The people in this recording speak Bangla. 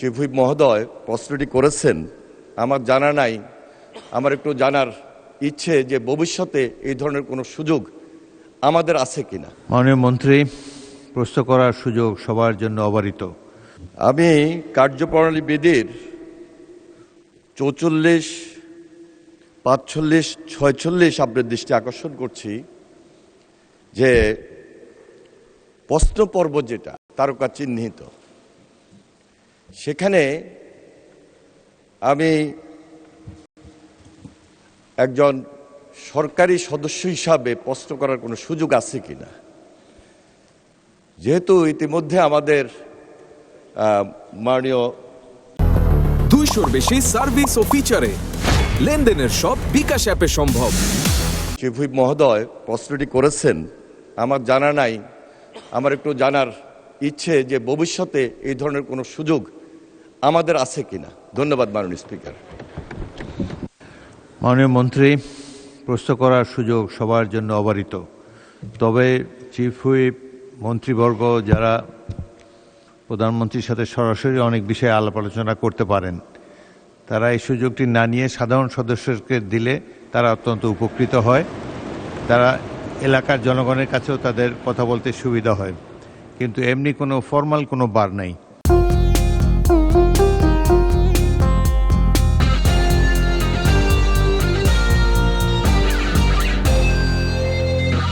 চিফ হুইপ মহোদয় প্রশ্নটি করেছেন, আমার জানা নাই। আমার একটু জানার ইচ্ছে যে ভবিষ্যতে এই ধরনের কোনো সুযোগ আমাদের আছে কিনা। মাননীয় মন্ত্রী, প্রশ্ন করার সুযোগ সবার জন্য অবারিত। আমি কার্যপ্রণালী বিধির 44, 45, 46 আপনার দৃষ্টি আকর্ষণ করছি যে প্রশ্ন পর্ব যেটা তারকা চিহ্নিত, সেখানে আমি একজন সরকারি সদস্য হিসাবে প্রশ্ন করার কোনো সুযোগ আছে কিনা। যেহেতু ইতিমধ্যে আমাদের মাননীয় 200-র বেশি সার্ভিস ও ফিচারে লেনদেনের সব বিকাশ অ্যাপে সম্ভব। চিফ হুইপ মহোদয় প্রশ্নটি করেছেন, আমার জানা নাই। আমার একটু জানার ইচ্ছে যে ভবিষ্যতে এই ধরনের কোনো সুযোগ আমাদের আছে কিনা। ধন্যবাদ মাননীয় স্পিকার। মাননীয় মন্ত্রী, প্রশ্ন করার সুযোগ সবার জন্য অবারিত। তবে চিফ হুইপ, মন্ত্রীবর্গ যারা প্রধানমন্ত্রীর সাথে সরাসরি অনেক বিষয়ে আলাপ আলোচনা করতে পারেন, তারা এই সুযোগটি না নিয়ে সাধারণ সদস্যকে দিলে তারা অত্যন্ত উপকৃত হয়। তারা এলাকার জনগণের কাছেও তাদের কথা বলতে সুবিধা হয়। কিন্তু এমনি কোনো ফর্মাল কোনো বার নাই।